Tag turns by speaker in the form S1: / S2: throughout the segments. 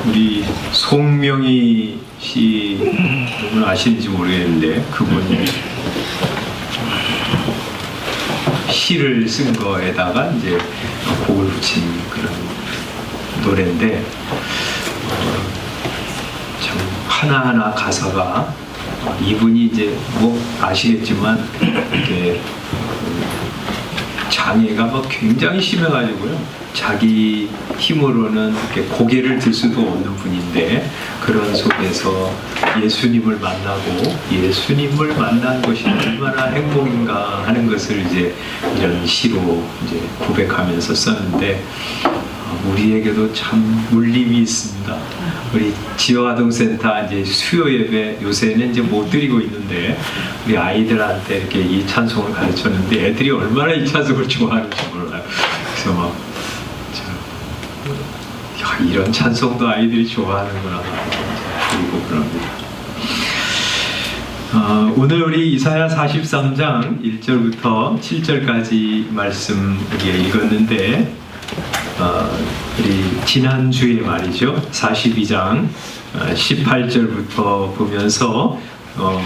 S1: 우리 송명희 씨 누군 아시는지 모르겠는데 그분이 시를 쓴 거에다가 이제 곡을 붙인 그런 노래인데 참 하나하나 가사가 이분이 이제 뭐 아시겠지만 이게 장애가 뭐 굉장히 심해가지고요. 자기 힘으로는 이렇게 고개를 들 수도 없는 분인데 그런 속에서 예수님을 만나고 예수님을 만난 것이 얼마나 행복인가 하는 것을 이제 이런 시로 이제 고백하면서 썼는데 우리에게도 참 울림이 있습니다. 우리 지역아동센터 이제 수요 예배 요새는 이제 못 드리고 있는데 우리 아이들한테 이렇게 이 찬송을 가르쳤는데 애들이 얼마나 이 찬송을 좋아하는지 몰라요. 그래서 막 야, 이런 찬송도 아이들이 좋아하는구나 그리고 그럽니다. 오늘 우리 이사야 43장 1절부터 7절까지 말씀 우리가 읽었는데 우리 지난주에 말이죠 42장 18절부터 보면서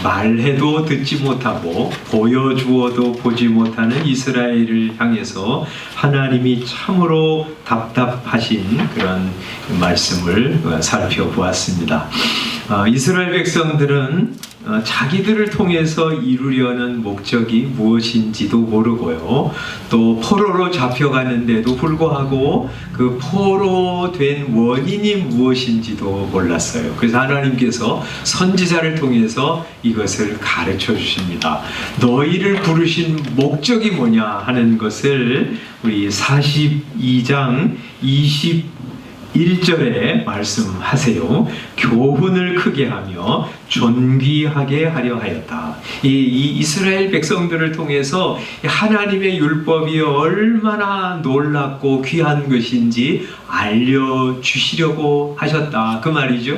S1: 말해도 듣지 못하고 보여주어도 보지 못하는 이스라엘을 향해서 하나님이 참으로 답답하신 그런 말씀을 살펴보았습니다. 이스라엘 백성들은 자기들을 통해서 이루려는 목적이 무엇인지도 모르고요. 또 포로로 잡혀가는데도 불구하고 그 포로된 원인이 무엇인지도 몰랐어요. 그래서 하나님께서 선지자를 통해서 이것을 가르쳐 주십니다. 너희를 부르신 목적이 뭐냐 하는 것을 우리 42장 21절에 말씀하세요. 교훈을 크게 하며 존귀하게 하려 하였다. 이 이스라엘 백성들을 통해서 하나님의 율법이 얼마나 놀랍고 귀한 것인지 알려주시려고 하셨다. 그 말이죠.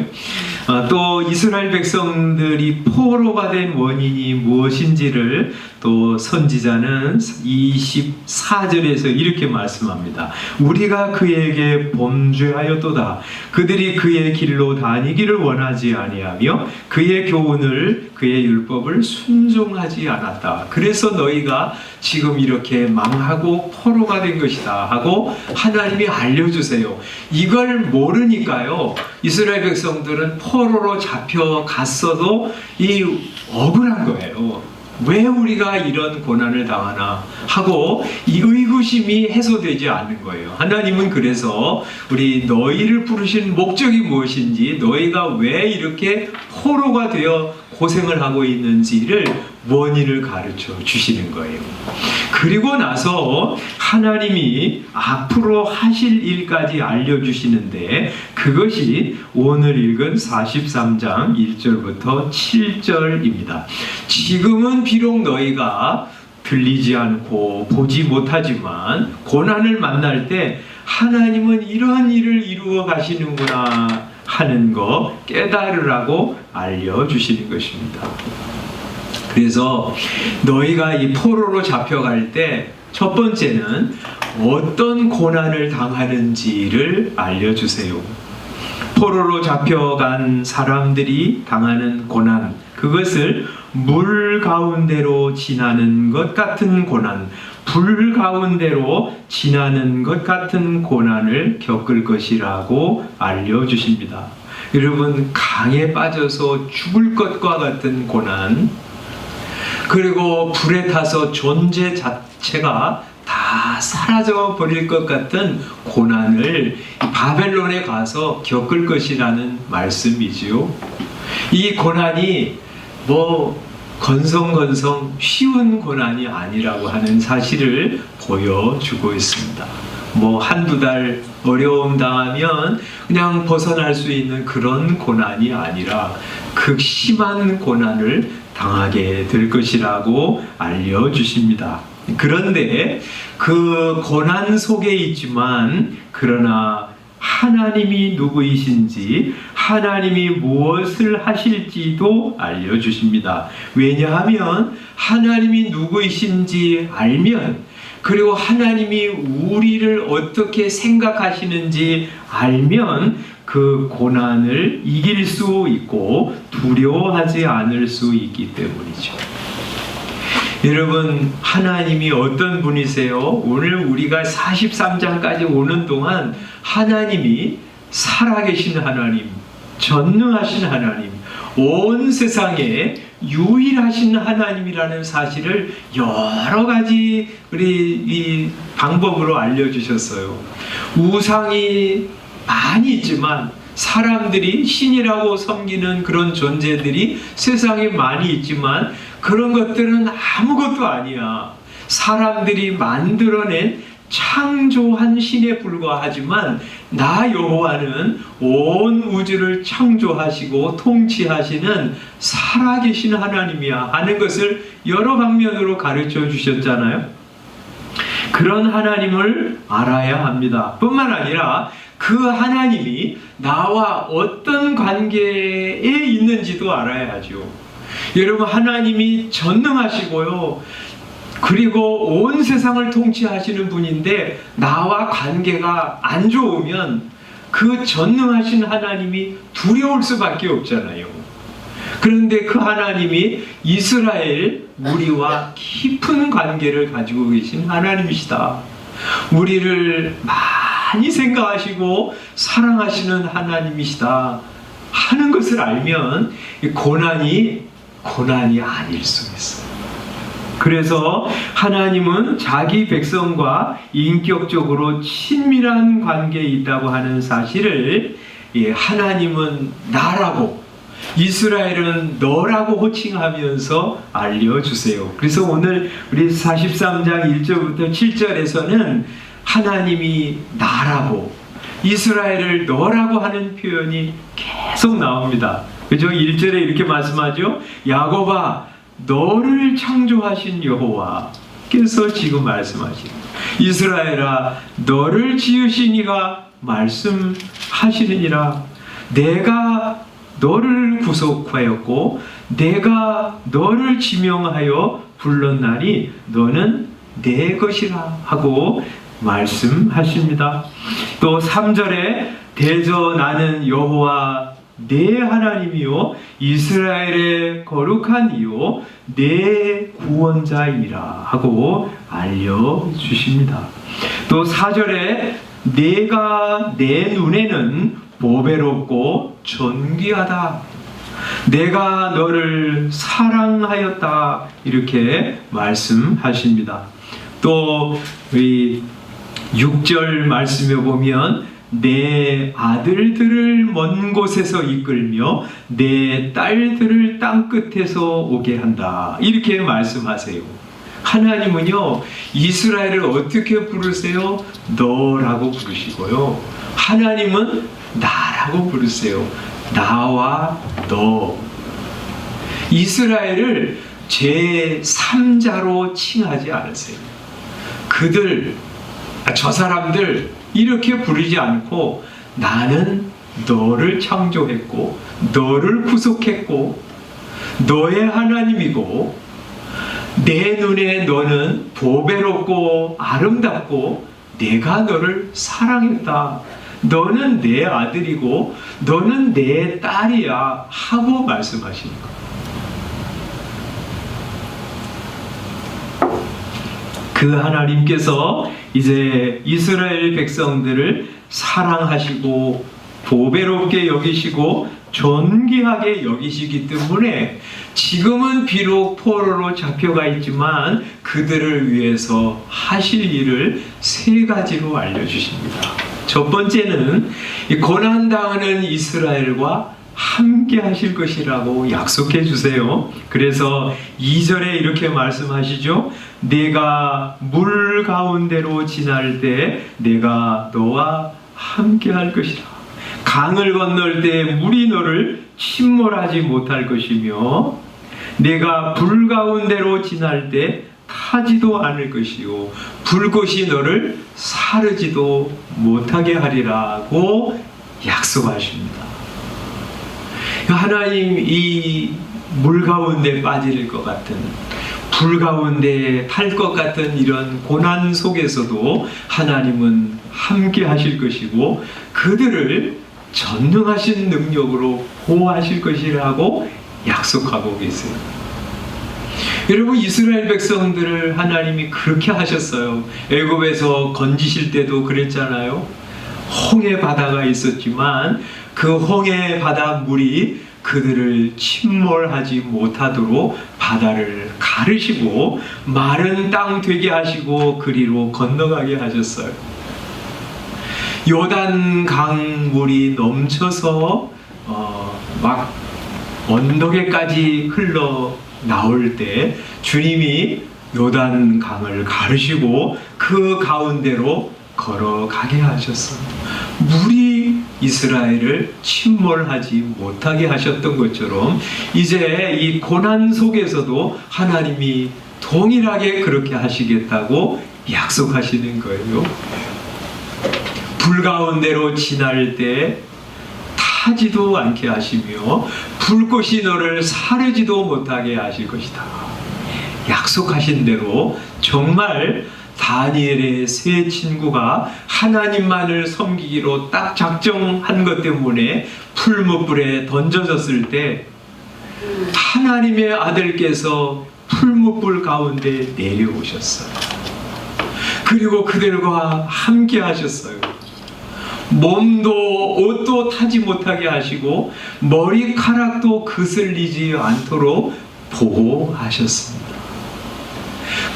S1: 또 이스라엘 백성들이 포로가 된 원인이 무엇인지를 또 선지자는 24절에서 이렇게 말씀합니다. 우리가 그에게 범죄하였도다. 그들이 그의 길로 다니기를 원하지 아니하며 그의 교훈을 그의 율법을 순종하지 않았다. 그래서 너희가 지금 이렇게 망하고 포로가 된 것이다 하고 하나님이 알려주세요. 이걸 모르니까요 이스라엘 백성들은 포로로 잡혀갔어도 이 억울한 거예요. 왜 우리가 이런 고난을 당하나 하고 이 의구심이 해소되지 않는 거예요. 하나님은 그래서 우리 너희를 부르신 목적이 무엇인지 너희가 왜 이렇게 포로가 되어 고생을 하고 있는지를 원인을 가르쳐 주시는 거예요. 그리고 나서 하나님이 앞으로 하실 일까지 알려주시는데 그것이 오늘 읽은 43장 1절부터 7절입니다. 지금은 비록 너희가 들리지 않고 보지 못하지만 고난을 만날 때 하나님은 이러한 일을 이루어 가시는구나 하는 거 깨달으라고 알려주시는 것입니다. 그래서 너희가 이 포로로 잡혀갈 때 첫 번째는 어떤 고난을 당하는지를 알려주세요. 포로로 잡혀간 사람들이 당하는 고난, 그것을 물 가운데로 지나는 것 같은 고난, 불 가운데로 지나는 것 같은 고난을 겪을 것이라고 알려주십니다. 여러분, 강에 빠져서 죽을 것과 같은 고난, 그리고 불에 타서 존재 자체가 다 사라져 버릴 것 같은 고난을 바벨론에 가서 겪을 것이라는 말씀이지요. 이 고난이 뭐 건성건성 쉬운 고난이 아니라고 하는 사실을 보여주고 있습니다. 뭐 한두 달 어려움 당하면 그냥 벗어날 수 있는 그런 고난이 아니라 극심한 고난을 당하게 될 것이라고 알려주십니다. 그런데 그 고난 속에 있지만 그러나 하나님이 누구이신지 하나님이 무엇을 하실지도 알려주십니다. 왜냐하면 하나님이 누구이신지 알면 그리고 하나님이 우리를 어떻게 생각하시는지 알면 그 고난을 이길 수 있고 두려워하지 않을 수 있기 때문이죠. 여러분, 하나님이 어떤 분이세요? 오늘 우리가 43장까지 오는 동안 하나님이 살아계신 하나님, 전능하신 하나님, 온 세상에 유일하신 하나님이라는 사실을 여러 가지 이 방법으로 알려주셨어요. 우상이 많이 있지만, 사람들이 신이라고 섬기는 그런 존재들이 세상에 많이 있지만 그런 것들은 아무것도 아니야. 사람들이 만들어낸 창조한 신에 불과하지만 나 여호와는 온 우주를 창조하시고 통치하시는 살아계신 하나님이야 하는 것을 여러 방면으로 가르쳐 주셨잖아요. 그런 하나님을 알아야 합니다. 뿐만 아니라 그 하나님이 나와 어떤 관계에 있는지도 알아야 하죠. 여러분, 하나님이 전능하시고요, 그리고 온 세상을 통치하시는 분인데 나와 관계가 안 좋으면 그 전능하신 하나님이 두려울 수밖에 없잖아요. 그런데 그 하나님이 이스라엘 우리와 깊은 관계를 가지고 계신 하나님이시다. 우리를 많이 생각하시고 사랑하시는 하나님이시다 하는 것을 알면 고난이 아닐 수 있어요. 그래서 하나님은 자기 백성과 인격적으로 친밀한 관계에 있다고 하는 사실을 하나님은 나라고, 이스라엘은 너라고 호칭하면서 알려주세요. 그래서 오늘 우리 43장 1절부터 7절에서는 하나님이 나라고, 이스라엘을 너라고 하는 표현이 계속 나옵니다. 그죠? 1절에 이렇게 말씀하죠. 야곱아, 너를 창조하신 여호와께서 지금 말씀하시는, 이스라엘아, 너를 지으신 이가 말씀하시느니라. 내가 너를 구속하였고 내가 너를 지명하여 불렀나니 너는 내 것이라 하고 말씀하십니다. 또 3절에 대저 나는 여호와 내 하나님이요 이스라엘의 거룩한 이요 내 구원자이니라 하고 알려주십니다. 또 4절에 내가 내 눈에는 보배롭고 존귀하다, 내가 너를 사랑하였다, 이렇게 말씀하십니다. 또 6절 말씀에 보면 내 아들들을 먼 곳에서 이끌며 내 딸들을 땅끝에서 오게 한다, 이렇게 말씀하세요. 하나님은요, 이스라엘을 어떻게 부르세요? 너라고 부르시고요, 하나님은 나라고 부르세요. 나와 너. 이스라엘을 제3자로 칭하지 않으세요. 저 사람들 이렇게 부르지 않고 나는 너를 창조했고 너를 구속했고 너의 하나님이고 내 눈에 너는 보배롭고 아름답고 내가 너를 사랑했다, 너는 내 아들이고 너는 내 딸이야 하고 말씀하시는 거예요. 그 하나님께서 이제 이스라엘 백성들을 사랑하시고 보배롭게 여기시고 존귀하게 여기시기 때문에 지금은 비록 포로로 잡혀가 있지만 그들을 위해서 하실 일을 3가지로 알려주십니다. 첫 번째는 고난당하는 이스라엘과 함께 하실 것이라고 약속해 주세요. 그래서 2절에 이렇게 말씀하시죠. 내가 물 가운데로 지날 때 내가 너와 함께 할 것이라. 강을 건널 때 물이 너를 침몰하지 못할 것이며 내가 불 가운데로 지날 때 타지도 않을 것이요 불꽃이 너를 사르지도 못하게 하리라고 약속하십니다. 하나님, 이 물 가운데 빠질 것 같은, 불 가운데 탈 것 같은 이런 고난 속에서도 하나님은 함께 하실 것이고 그들을 전능하신 능력으로 보호하실 것이라고 약속하고 계세요. 여러분, 이스라엘 백성들을 하나님이 그렇게 하셨어요. 애굽에서 건지실 때도 그랬잖아요. 홍해 바다가 있었지만 그 홍해 바다 물이 그들을 침몰하지 못하도록 바다를 가르시고 마른 땅 되게 하시고 그리로 건너가게 하셨어요. 요단 강물이 넘쳐서 막 언덕에까지 흘러 나올 때 주님이 요단 강을 가르시고 그 가운데로 걸어가게 하셨어요. 물이 이스라엘을 침몰하지 못하게 하셨던 것처럼 이제 이 고난 속에서도 하나님이 동일하게 그렇게 하시겠다고 약속하시는 거예요. 불 가운데로 지날 때 타지도 않게 하시며 불꽃이 너를 사르지도 못하게 하실 것이다. 약속하신 대로 정말 다니엘의 세 친구가 하나님만을 섬기기로 딱 작정한 것 때문에 풀무불에 던져졌을 때 하나님의 아들께서 풀무불 가운데 내려오셨어요. 그리고 그들과 함께 하셨어요. 몸도 옷도 타지 못하게 하시고 머리카락도 그슬리지 않도록 보호하셨습니다.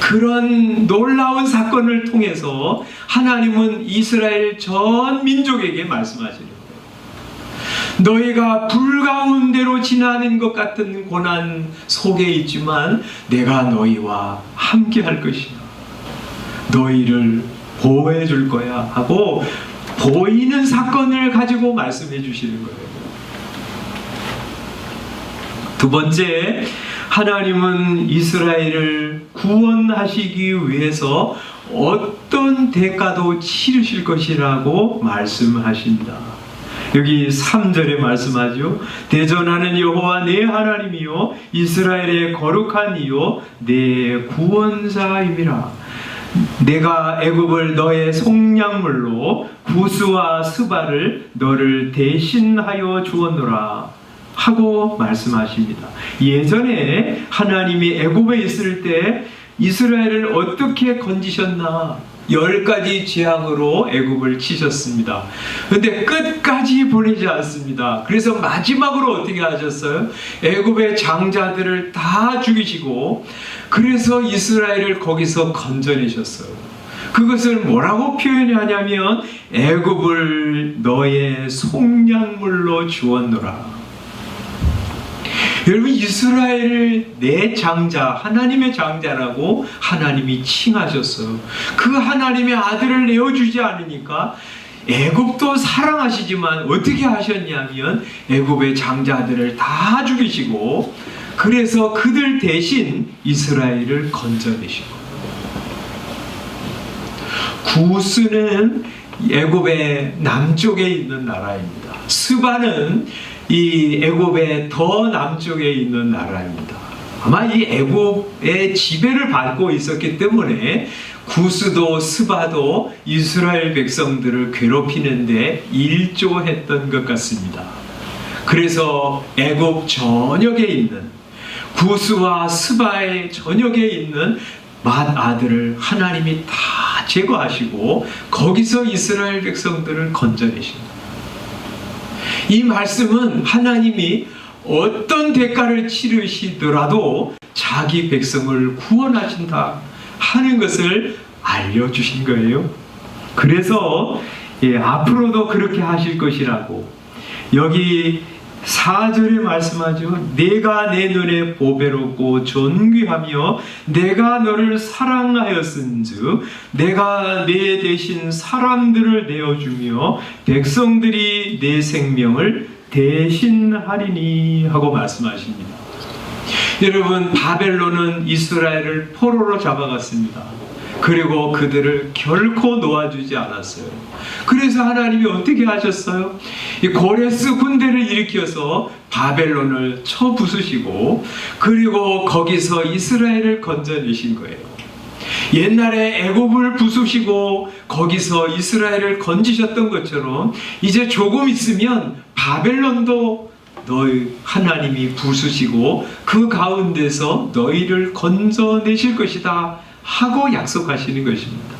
S1: 그런 놀라운 사건을 통해서 하나님은 이스라엘 전 민족에게 말씀하시는 거예요. 너희가 불 가운데로 지나는 것 같은 고난 속에 있지만 내가 너희와 함께 할 것이야. 너희를 보호해 줄 거야 하고 보이는 사건을 가지고 말씀해 주시는 거예요. 두 번째, 하나님은 이스라엘을 구원하시기 위해서 어떤 대가도 치르실 것이라고 말씀하신다. 여기 3절에 말씀하죠. 대전하는 여호와 내 하나님이요 이스라엘의 거룩한 이요 내 구원자임이라. 내가 애굽을 너의 속량물로 구스와 스바를 너를 대신하여 주었노라 하고 말씀하십니다. 예전에 하나님이 애굽에 있을 때 이스라엘을 어떻게 건지셨나? 10가지 재앙으로 애굽을 치셨습니다. 그런데 끝까지 보내지 않습니다. 그래서 마지막으로 어떻게 하셨어요? 애굽의 장자들을 다 죽이시고 그래서 이스라엘을 거기서 건져내셨어요. 그것을 뭐라고 표현하냐면 애굽을 너의 속량물로 주었노라. 여러분, 이스라엘을 내 장자, 하나님의 장자라고 하나님이 칭하셨어요. 그 하나님의 아들을 내어주지 않으니까 애굽도 사랑하시지만 어떻게 하셨냐면 애굽의 장자들을 다 죽이시고 그래서 그들 대신 이스라엘을 건져내시고, 구스는 애굽의 남쪽에 있는 나라입니다. 스바는 이 애굽의 더 남쪽에 있는 나라입니다. 아마 이 애굽의 지배를 받고 있었기 때문에 구스도 스바도 이스라엘 백성들을 괴롭히는데 일조했던 것 같습니다. 그래서 애굽 전역에 있는 구스와 스바의 전역에 있는 맏아들을 하나님이 다 제거하시고 거기서 이스라엘 백성들을 건져내십니다. 이 말씀은 하나님이 어떤 대가를 치르시더라도 자기 백성을 구원하신다 하는 것을 알려주신 거예요. 그래서 앞으로도 그렇게 하실 것이라고 여기 4절에 말씀하죠. 내가 내 눈에 보배롭고 존귀하며 내가 너를 사랑하였은즉 내가 내 대신 사람들을 내어주며 백성들이 내 생명을 대신하리니 하고 말씀하십니다. 여러분, 바벨론은 이스라엘을 포로로 잡아갔습니다. 그리고 그들을 결코 놓아주지 않았어요. 그래서 하나님이 어떻게 하셨어요? 이 고레스 군대를 일으켜서 바벨론을 쳐부수시고 그리고 거기서 이스라엘을 건져내신 거예요. 옛날에 애굽을 부수시고 거기서 이스라엘을 건지셨던 것처럼 이제 조금 있으면 바벨론도 너희 하나님이 부수시고 그 가운데서 너희를 건져내실 것이다 하고 약속하시는 것입니다.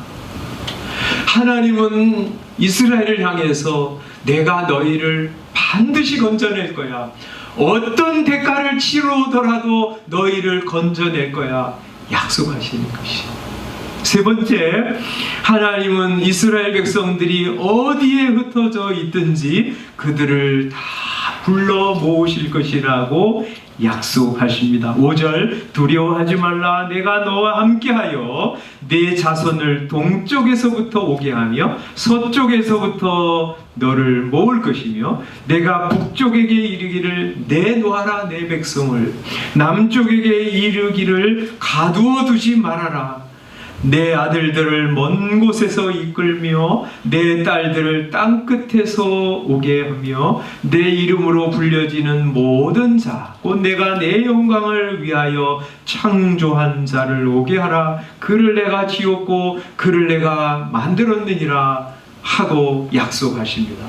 S1: 하나님은 이스라엘을 향해서 내가 너희를 반드시 건져낼 거야. 어떤 대가를 치르더라도 너희를 건져낼 거야. 약속하시는 것이. 세 번째, 하나님은 이스라엘 백성들이 어디에 흩어져 있든지 그들을 다 불러 모으실 것이라고 약속하십니다. 5절, 두려워하지 말라. 내가 너와 함께하여 내 자손을 동쪽에서부터 오게 하며 서쪽에서부터 너를 모을 것이며 내가 북쪽에게 이르기를 내놓아라 내 백성을 남쪽에게 이르기를 가두어 두지 말아라. 내 아들들을 먼 곳에서 이끌며 내 딸들을 땅끝에서 오게 하며 내 이름으로 불려지는 모든 자 곧 내가 내 영광을 위하여 창조한 자를 오게 하라. 그를 내가 지었고 그를 내가 만들었느니라 하고 약속하십니다.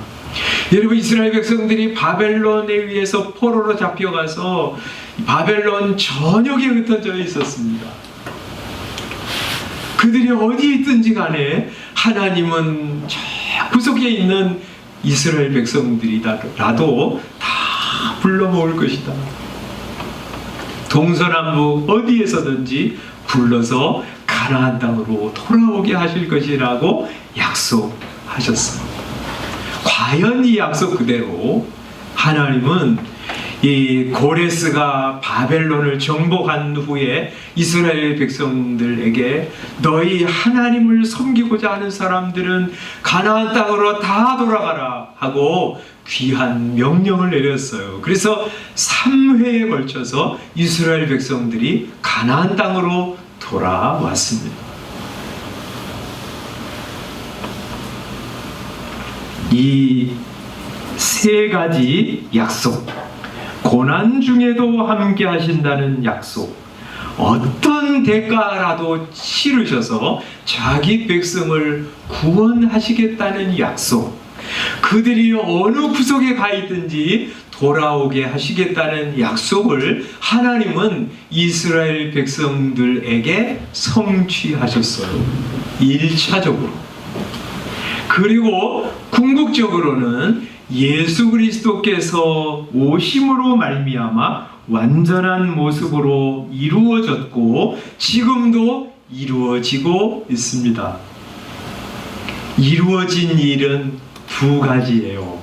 S1: 여러분, 이스라엘 백성들이 바벨론에 의해서 포로로 잡혀가서 바벨론 전역에 흩어져 있었습니다. 그들이 어디에 있든지 간에 하나님은 저 구석에 있는 이스라엘 백성들이라도 다 불러 모을 것이다. 동서남북 어디에서든지 불러서 가나안 땅으로 돌아오게 하실 것이라고 약속하셨어요. 과연 이 약속 그대로 하나님은 이 고레스가 바벨론을 정복한 후에 이스라엘 백성들에게 너희 하나님을 섬기고자 하는 사람들은 가나안 땅으로 다 돌아가라 하고 귀한 명령을 내렸어요. 그래서 3회에 걸쳐서 이스라엘 백성들이 가나안 땅으로 돌아왔습니다. 이 세 가지 약속, 고난 중에도 함께 하신다는 약속, 어떤 대가라도 치르셔서 자기 백성을 구원하시겠다는 약속, 그들이 어느 구석에 가 있든지 돌아오게 하시겠다는 약속을 하나님은 이스라엘 백성들에게 성취하셨어요. 1차적으로. 그리고 궁극적으로는 예수 그리스도께서 오심으로 말미암아 완전한 모습으로 이루어졌고 지금도 이루어지고 있습니다. 이루어진 일은 두 가지예요.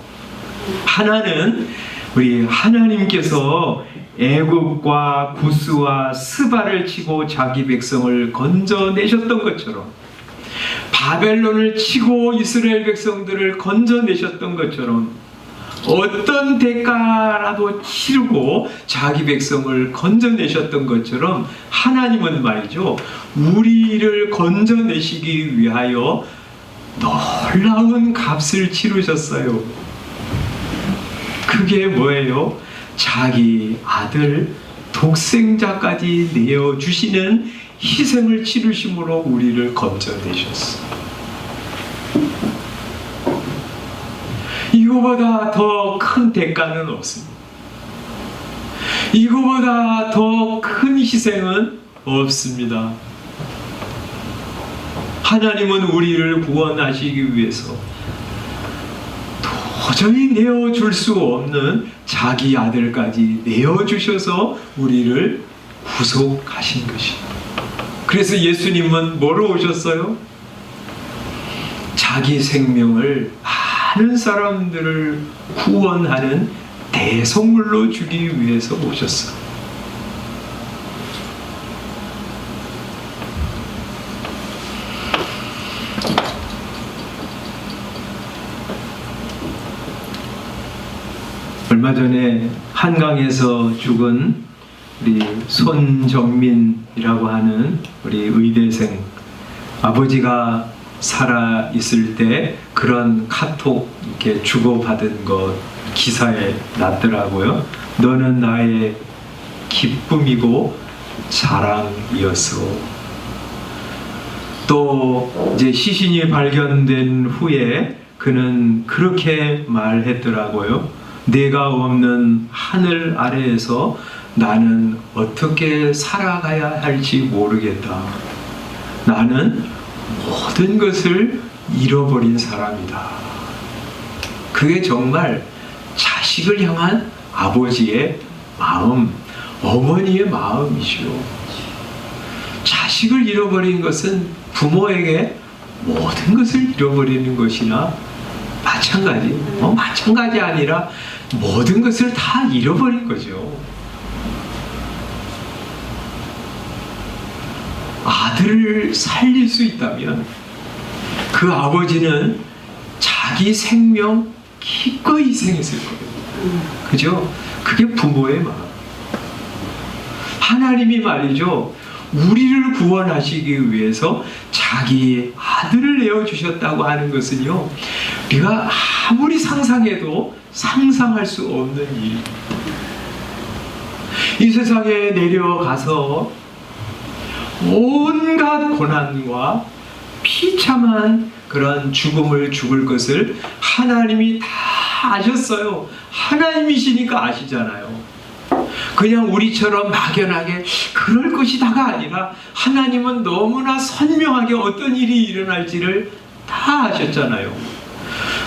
S1: 하나는 우리 하나님께서 애굽과 구스와 스바를 치고 자기 백성을 건져내셨던 것처럼, 바벨론을 치고 이스라엘 백성들을 건져내셨던 것처럼 어떤 대가라도 치르고 자기 백성을 건져내셨던 것처럼 하나님은 말이죠, 우리를 건져내시기 위하여 놀라운 값을 치르셨어요. 그게 뭐예요? 자기 아들 독생자까지 내어주시는 희생을 치르심으로 우리를 건져내셨어요. 이거보다 더 큰 대가는 없습니다. 이거보다 더 큰 희생은 없습니다. 하나님은 우리를 구원하시기 위해서 도저히 내어줄 수 없는 자기 아들까지 내어주셔서 우리를 구속하신 것입니다. 그래서 예수님은 뭐로 오셨어요? 자기 생명을 많은 사람들을 구원하는 대속물로 주기 위해서 오셨어요. 얼마 전에 한강에서 죽은 우리 손정민이라고 하는 우리 의대생, 아버지가 살아 있을 때 그런 카톡 이렇게 주고받은 것 기사에 났더라고요. 너는 나의 기쁨이고 자랑이었어. 또 이제 시신이 발견된 후에 그는 그렇게 말했더라고요. 내가 없는 하늘 아래에서 나는 어떻게 살아가야 할지 모르겠다. 나는 모든 것을 잃어버린 사람이다. 그게 정말 자식을 향한 아버지의 마음, 어머니의 마음이죠. 자식을 잃어버린 것은 부모에게 모든 것을 잃어버리는 것이나 마찬가지, 마찬가지 아니라 모든 것을 다 잃어버린 거죠. 아들을 살릴 수 있다면 그 아버지는 자기 생명 기꺼이 희생했을 거예요. 그죠? 그게 부모의 마음. 하나님이 말이죠, 우리를 구원하시기 위해서 자기 아들을 내어주셨다고 하는 것은요, 우리가 아무리 상상해도 상상할 수 없는 일입니다. 이 세상에 내려가서 온갖 고난과 비참한 그런 죽음을 죽을 것을 하나님이 다 아셨어요. 하나님이시니까 아시잖아요. 그냥 우리처럼 막연하게 그럴 것이다가 아니라 하나님은 너무나 선명하게 어떤 일이 일어날지를 다 아셨잖아요.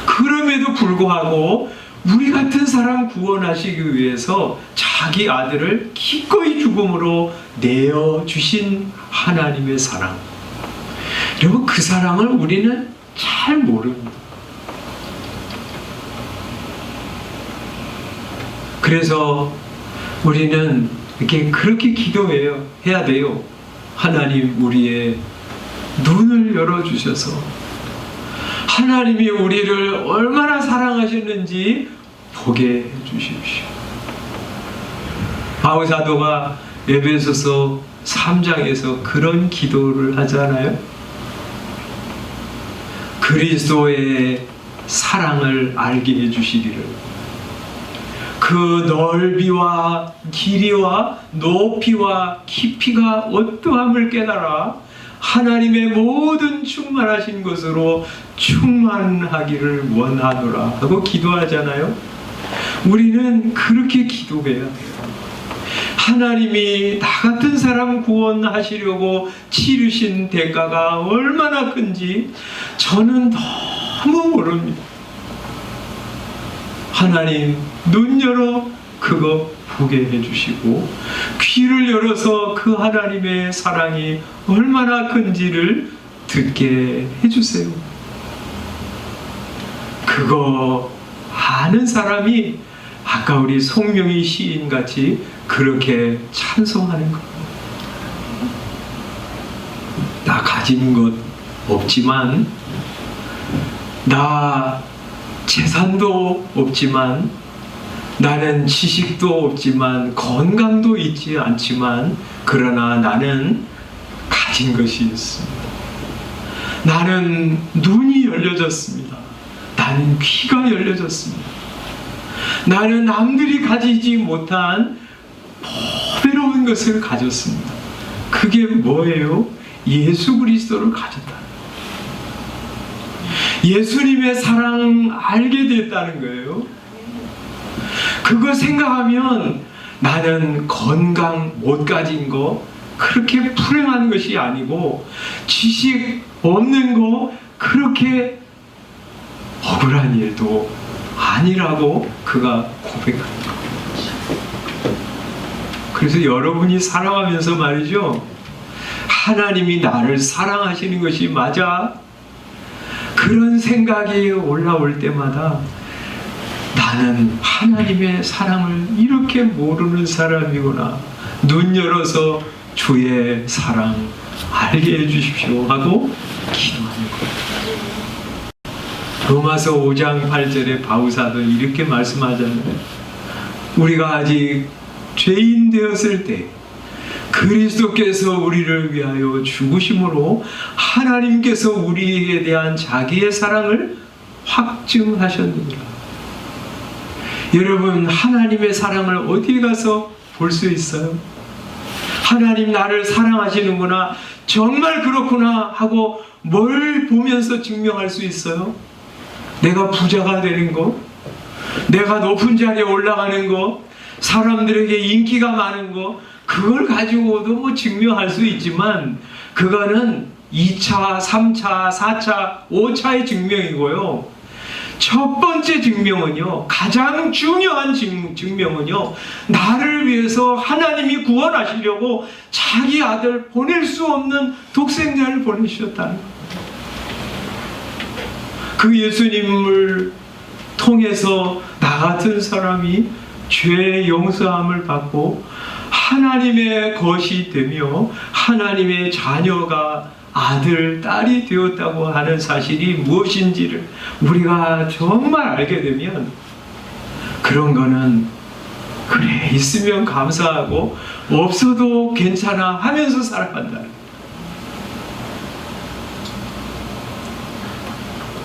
S1: 그럼에도 불구하고 우리 같은 사람 구원하시기 위해서 자기 아들을 기꺼이 죽음으로 내어주신 하나님의 사랑. 여러분, 그 사랑을 우리는 잘 모릅니다. 그래서 우리는 이렇게 그렇게 기도해야 돼요. 하나님, 우리의 눈을 열어주셔서 하나님이 우리를 얼마나 사랑하셨는지 보게 해주십시오. 바울 사도가 에베소서 3장에서 그런 기도를 하잖아요. 그리스도의 사랑을 알게 해주시기를, 그 넓이와 길이와 높이와 깊이가 어떠함을 깨달아 하나님의 모든 충만하신 것으로 충만하기를 원하노라 하고 기도하잖아요. 우리는 그렇게 기도해야 돼요. 하나님이 나 같은 사람 구원하시려고 치르신 대가가 얼마나 큰지 저는 너무 모릅니다. 하나님, 눈 열어 그거 보게 해주시고 귀를 열어서 그 하나님의 사랑이 얼마나 큰지를 듣게 해주세요. 그거 아는 사람이 아까 우리 송명희 시인같이 그렇게 찬송하는 거예요. 나 가진 것 없지만, 나 재산도 없지만, 나는 지식도 없지만, 건강도 있지 않지만, 그러나 나는 가진 것이 있습니다. 나는 눈이 열려졌습니다. 나는 귀가 열려졌습니다. 나는 남들이 가지지 못한 보배로운 것을 가졌습니다. 그게 뭐예요? 예수 그리스도를 가졌다. 예수님의 사랑 알게 됐다는 거예요. 그거 생각하면 나는 건강 못 가진 거 그렇게 불행한 것이 아니고, 지식 없는 거 그렇게 억울한 일도 아니라고 그가 고백합니다. 그래서 여러분이 살아가면서 말이죠, 하나님이 나를 사랑하시는 것이 맞아? 그런 생각이 올라올 때마다 나는 하나님의 사랑을 이렇게 모르는 사람이구나, 눈 열어서 주의 사랑 알게 해주십시오 하고 기도하는 거예요. 로마서 5장 8절에 바울사도는 이렇게 말씀하잖아요. 우리가 아직 죄인 되었을 때 그리스도께서 우리를 위하여 죽으심으로 하나님께서 우리에 대한 자기의 사랑을 확증하셨느니라. 여러분, 하나님의 사랑을 어디 가서 볼 수 있어요? 하나님 나를 사랑하시는구나, 정말 그렇구나 하고 뭘 보면서 증명할 수 있어요? 내가 부자가 되는 거, 내가 높은 자리에 올라가는 거, 사람들에게 인기가 많은 거, 그걸 가지고도 뭐 증명할 수 있지만 그거는 2차, 3차, 4차, 5차의 증명이고요. 첫 번째 증명은요, 가장 중요한 증명은요, 나를 위해서 하나님이 구원하시려고 자기 아들 보낼 수 없는 독생자를 보내주셨다는 거예요. 그 예수님을 통해서 나 같은 사람이 죄의 용서함을 받고 하나님의 것이 되며 하나님의 자녀가 아들, 딸이 되었다고 하는 사실이 무엇인지를 우리가 정말 알게 되면 그런 거는 그래 있으면 감사하고 없어도 괜찮아 하면서 살아간다.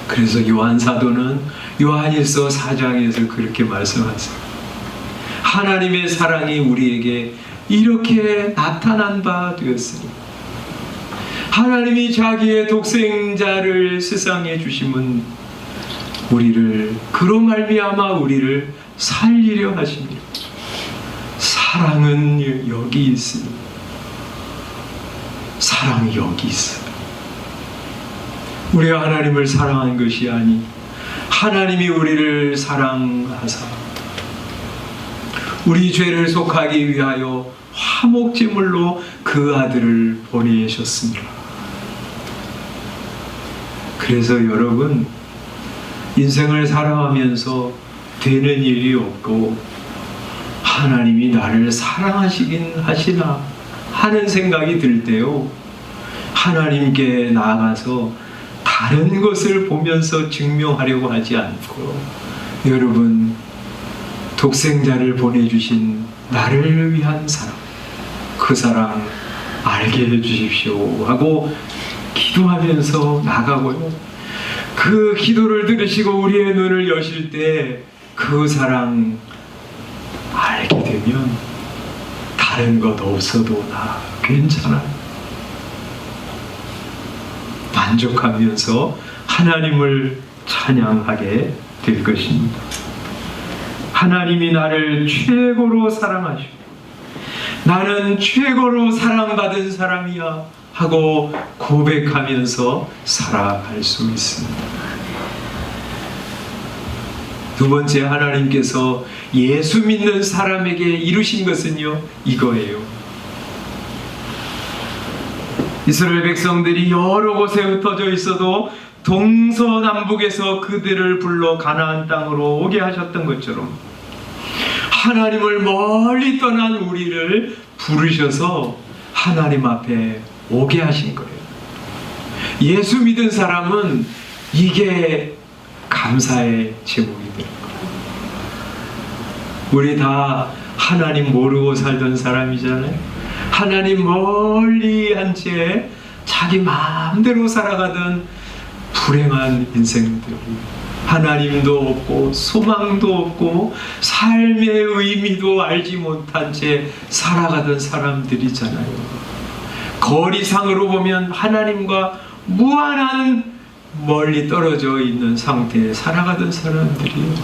S1: 그래서 요한 사도는 요한일서 4장에서 그렇게 말씀하세요. 하나님의 사랑이 우리에게 이렇게 나타난 바 되었으니 하나님이 자기의 독생자를 세상에 주심은 우리를 그로 말미암아 우리를 살리려 하십니다. 사랑은 여기 있으니 사랑이 여기 있어요. 우리가 하나님을 사랑한 것이 아니 하나님이 우리를 사랑하사 우리 죄를 속하기 위하여 화목제물로 그 아들을 보내셨습니다. 그래서 여러분 인생을 살아가면서 되는 일이 없고 하나님이 나를 사랑하시긴 하시나 하는 생각이 들 때요, 하나님께 나아가서 다른 것을 보면서 증명하려고 하지 않고 여러분 독생자를 보내주신 나를 위한 사랑, 그 사랑 알게 해주십시오 하고 기도하면서 나가고요, 그 기도를 들으시고 우리의 눈을 여실 때 그 사랑 알게 되면 다른 것 없어도 나 괜찮아 만족하면서 하나님을 찬양하게 될 것입니다. 하나님이 나를 최고로 사랑하시고 나는 최고로 사랑받은 사람이야 하고 고백하면서 살아갈 수 있습니다. 두 번째, 하나님께서 예수 믿는 사람에게 이루신 것은요, 이거예요. 이스라엘 백성들이 여러 곳에 흩어져 있어도 동서남북에서 그들을 불러 가나안 땅으로 오게 하셨던 것처럼 하나님을 멀리 떠난 우리를 부르셔서 하나님 앞에 오게 하신 거예요. 예수 믿은 사람은 이게 감사의 제목이 되는 거예요. 우리 다 하나님 모르고 살던 사람이잖아요. 하나님 멀리 한 채 자기 마음대로 살아가던 불행한 인생들이 하나님도 없고 소망도 없고 삶의 의미도 알지 못한 채 살아가던 사람들이잖아요. 거리상으로 보면 하나님과 무한한 멀리 떨어져 있는 상태에 살아가던 사람들이에요.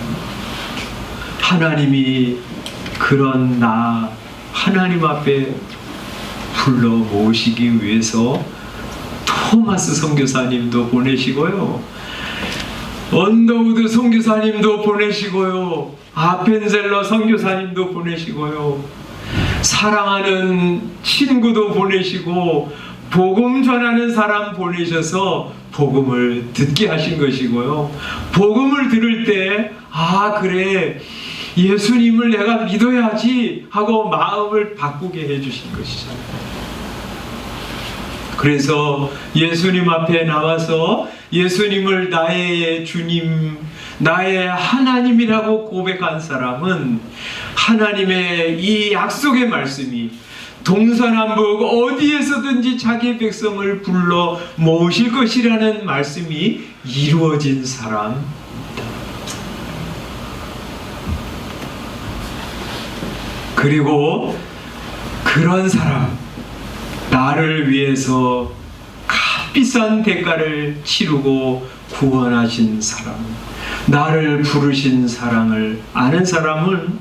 S1: 하나님이 그런 나 하나님 앞에 불러 모시기 위해서 토마스 선교사님도 보내시고요, 언더우드 선교사님도 보내시고요, 아펜젤러 선교사님도 보내시고요, 사랑하는 친구도 보내시고 복음 전하는 사람 보내셔서 복음을 듣게 하신 것이고요, 복음을 들을 때 아 그래 예수님을 내가 믿어야지 하고 마음을 바꾸게 해주신 것이잖아요. 그래서 예수님 앞에 나와서 예수님을 나의 주님, 나의 하나님이라고 고백한 사람은 하나님의 이 약속의 말씀이 동서남북 어디에서든지 자기 백성을 불러 모으실 것이라는 말씀이 이루어진 사람. 그리고 그런 사람, 나를 위해서 값비싼 대가를 치르고 구원하신 사람, 나를 부르신 사랑을 아는 사람은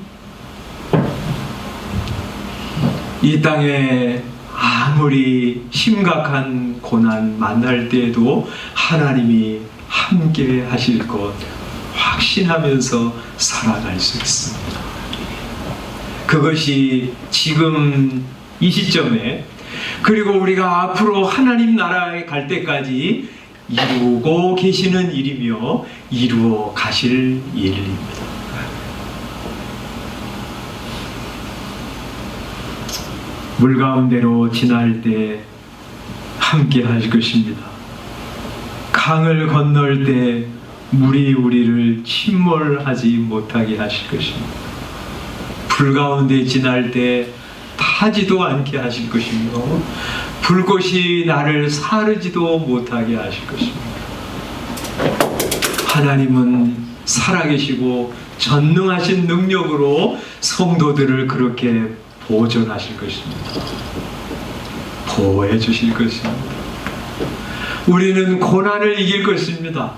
S1: 이 땅에 아무리 심각한 고난 만날 때에도 하나님이 함께 하실 것 확신하면서 살아갈 수 있습니다. 그것이 지금 이 시점에, 그리고 우리가 앞으로 하나님 나라에 갈 때까지 이루고 계시는 일이며 이루어 가실 일입니다. 물 가운데로 지날 때 함께 하실 것입니다. 강을 건널 때 물이 우리를 침몰하지 못하게 하실 것입니다. 불 가운데 지날 때 타지도 않게 하실 것이며 불꽃이 나를 사르지도 못하게 하실 것입니다. 하나님은 살아계시고 전능하신 능력으로 성도들을 그렇게 보존하실 것입니다. 보호해 주실 것입니다. 우리는 고난을 이길 것입니다.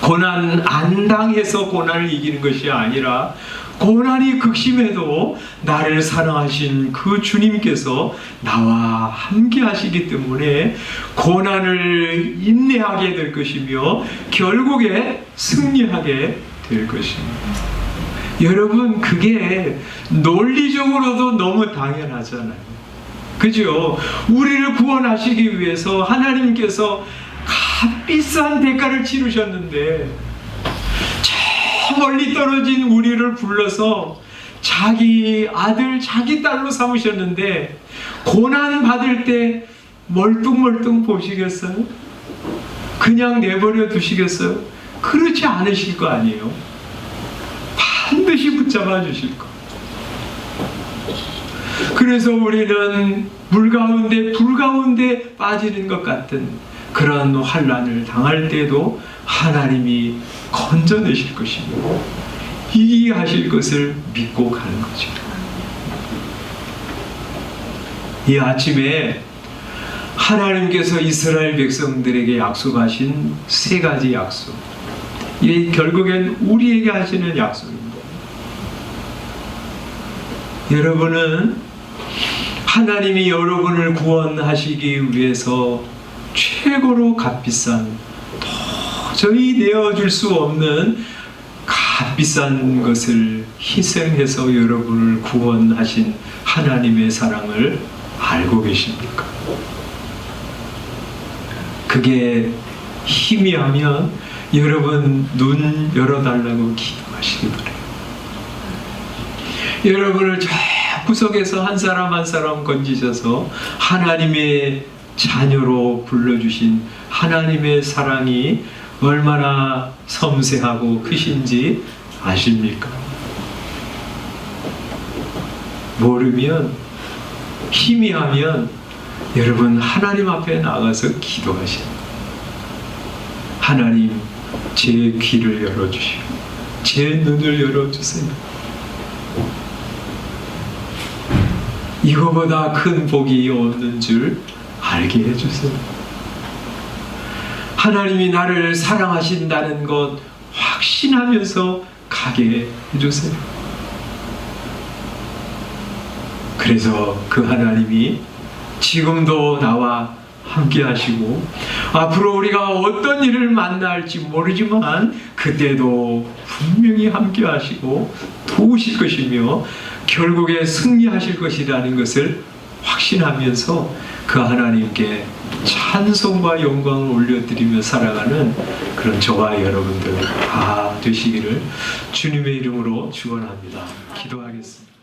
S1: 고난 안 당해서 고난을 이기는 것이 아니라 고난이 극심해도 나를 사랑하신 그 주님께서 나와 함께 하시기 때문에 고난을 인내하게 될 것이며 결국에 승리하게 될 것입니다. 여러분, 그게 논리적으로도 너무 당연하잖아요. 그죠? 우리를 구원하시기 위해서 하나님께서 값비싼 대가를 치르셨는데 저 멀리 떨어진 우리를 불러서 자기 아들, 자기 딸로 삼으셨는데 고난 받을 때 멀뚱멀뚱 보시겠어요? 그냥 내버려 두시겠어요? 그렇지 않으실 거 아니에요? 반드시 붙잡아 주실 거. 그래서 우리는 물 가운데 불 가운데 빠지는 것 같은 그런 환난을 당할 때도 하나님이 건져내실 것이고 이기게 하실 것을 믿고 가는 거죠. 이 아침에 하나님께서 이스라엘 백성들에게 약속하신 세 가지 약속, 이 결국엔 우리에게 하시는 약속입니다. 여러분은 하나님이 여러분을 구원하시기 위해서 최고로 값비싼, 도저히 내어줄 수 없는 값비싼 것을 희생해서 여러분을 구원하신 하나님의 사랑을 알고 계십니까? 그게 희미하면 여러분 눈 열어달라고 기도하시기 바래요. 여러분을 저 구석에서 한 사람 한 사람 건지셔서 하나님의 자녀로 불러주신 하나님의 사랑이 얼마나 섬세하고 크신지 아십니까? 모르면, 희미하면 여러분 하나님 앞에 나가서 기도하세요. 하나님, 제 귀를 열어주시고 제 눈을 열어주세요. 이거보다 큰 복이 없는 줄 알게 해주세요. 하나님이 나를 사랑하신다는 것 확신하면서 가게 해주세요. 그래서 그 하나님이 지금도 나와 함께 하시고 앞으로 우리가 어떤 일을 만날지 모르지만 그때도 분명히 함께 하시고 도우실 것이며 결국에 승리하실 것이라는 것을 확신하면서 그 하나님께 찬송과 영광을 올려드리며 살아가는 그런 저와 여러분들 다 되시기를 주님의 이름으로 축원합니다. 기도하겠습니다.